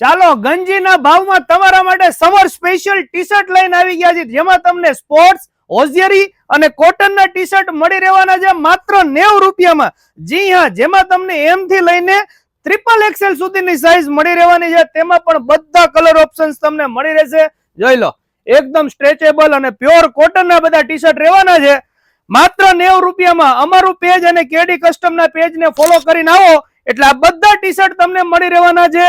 ચાલો ગંજીના ભાવમાં તમારા માટે સમર સ્પેશિયલ ટી શર્ટ લઈને આવી ગયા છે, જેમાં તમને સ્પોર્ટ્સ, હોઝિયરી અને કોટનના ટી શર્ટ મળી રહેવાના છે માત્ર 90 રૂપિયામાં. જી હા, જેમાં તમને એમ થી લઈને XXL સુધીની સાઈઝ મળી રહેવાની છે. તેમાં પણ બધા કલર ઓપ્શન્સ તમને મળી રહેશે. જોઈ લો, એકદમ સ્ટ્રેચેબલ અને પ્યોર કોટનના બધા ટી શર્ટ રહેવાના છે માત્ર 90 રૂપિયામાં. અમારું પેજ અને કેડી કસ્ટમના પેજને ફોલો કરીને આવો એટલે આ બધા ટી શર્ટ તમને મળી રહેવાના છે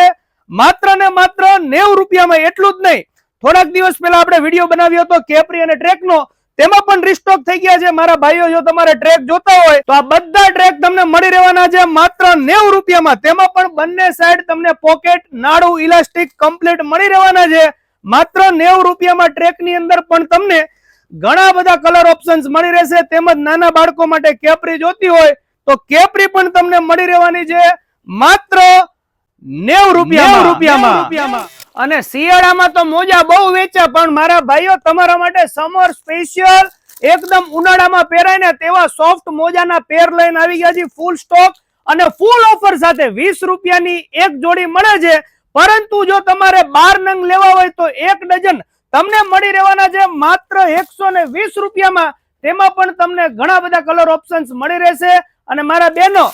માત્ર ને માત્ર 90 રૂપિયામાં. એટલું જ નહીં, થોડાક દિવસ પહેલા આપણે વિડીયો બનાવ્યો હતો કેપ્રી અને ટ્રેકનો, તેમાં પણ રિસ્ટોક થઈ ગયા છે મારા ભાઈઓ. જો તમારે ટ્રેક જોતા હોય તો આ બધા ટ્રેક તમને મળી રહેવાના છે માત્ર 90 રૂપિયામાં. તેમાં પણ બંને સાઈડ તમને પોકેટ, નાડું, ઇલાસ્ટિક કમ્પ્લીટ મળી રહેવાના છે માત્ર 90 રૂપિયામાં. ટ્રેકની અંદર પણ તમને ઘણા બધા કલર ઓપ્શન્સ મળી રહેશે. તેમજ નાના બાળકો માટે કેપ્રી જોતી હોય તો કેપ્રી પણ તમને મળી રહેવાની છે માત્ર 90 રૂપિયામાં. અને શિયાળામાં તો મોજા બહુ વેચ્યા, પણ મારા ભાઈઓ તમારા માટે સમર સ્પેશિયલ એકદમ ઉનાળામાં પહેરાય ને તેવા સોફ્ટ મોજાના પેર લઈને આવી ગયા છે ફૂલ સ્ટોક અને ફૂલ ઓફર સાથે. 20 રૂપિયાની એક જોડી મળે છે, પરંતુ જો તમારે 12 નંગ લેવા હોય તો 1 ડઝન તમને મળી રહેવાના છે માત્ર 120 રૂપિયામાં. તેમાં પણ તમને ઘણા બધા કલર ઓપ્શન્સ મળી રહેશે. અને મારા બહેનો,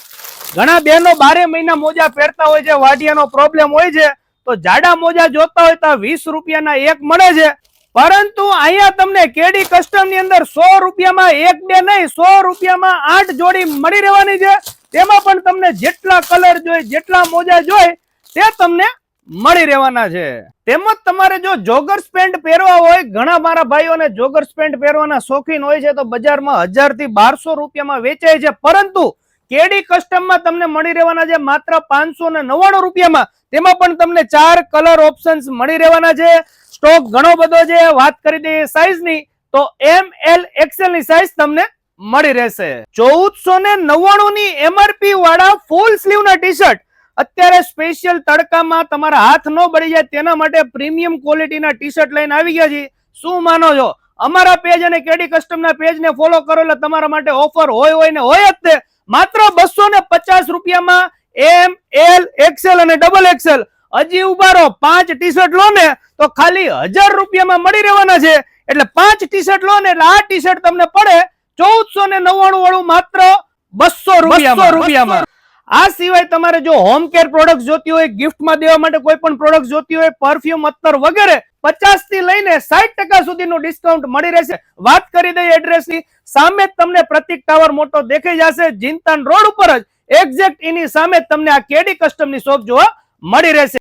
ઘણા બહેનો 12 મહિના મોજા પહેરતા હોય છે, વાડિયાનો પ્રોબ્લેમ હોય છે, તો જાડા મોજા જોતા હોય તો 20 રૂપિયાના એક મળે છે. પરંતુ અહીંયા તમને કેડી કસ્ટમ ની અંદર 100 રૂપિયામાં એક બે નહીં, 100 રૂપિયામાં 8 જોડી મળી રહેવાની છે. તેમાં પણ તમને જેટલા કલર જોઈએ, જેટલા મોજા જોઈએ તે તમને મળી રહેવાના છે. તેમજ તમારે જો જોગર્સ પેન્ટ પહેરવા હોય, ઘણા મારા ભાઈઓને જોગર્સ પેન્ટ પહેરવાના શોખીન હોય છે, તો બજારમાં 1000 થી 1200 રૂપિયામાં વેચાય છે, પરંતુ કેડી કસ્ટમમાં તમને મળી રહેવાના છે માત્ર 599 રૂપિયામાં. તેમાં પણ તમને 4 કલર ઓપ્શન્સ મળી રહેવાના છે. સ્ટોક ઘણો બધો છે. વાત કરી દઈએ સાઈઝની તો ML XL ની સાઈઝ તમને મળી રહેશે. 1499 ની MRP વાળા ફૂલ સ્લીવ ના ટી શર્ટ અત્યારે સ્પેશિયલ તડકામાં તમારા હાથ ન બળી જાય તેના માટે પ્રીમિયમ ક્વોલિટીના ટી શર્ટ લઈને આવી ગયા છે. શું માનો છો? અમારા પેજ અને કેડી કસ્ટમના પેજને ફોલો કરો એટલે તમારા માટે ઓફર હોય ને હોય જ તે. માત્ર 250 રૂપિયામાં ML XL અને XXL. હજી ઉભા રહો, 5 ટી શર્ટ લો ને તો ખાલી 1000 રૂપિયામાં મળી રહેવાના છે. એટલે 5 ટી શર્ટ લો ને એટલે આ ટી શર્ટ તમને પડે 1499 વાળું માત્ર 200 રૂપિયામાં. આ સિવાય તમારે જો હોમ કેર પ્રોડક્ટ જોતી હોય, ગિફ્ટમાં દેવા માટે કોઈ પણ પ્રોડક્ટ જોતી હોય, પરફ્યુમ, અત્તર વગેરે 50 થી લઈને 60% સુધીનું ડિસ્કાઉન્ટ મળી રહેશે. વાત કરી દઈએ એડ્રેસની, સામે જ તમને પ્રતિક ટાવર મોટો દેખાઈ જશે. જીનતાન રોડ ઉપર જ એક્ઝેક્ટ એની સામે તમને આ કેડી કસ્ટમની શોપ જોવા મળી રહેશે.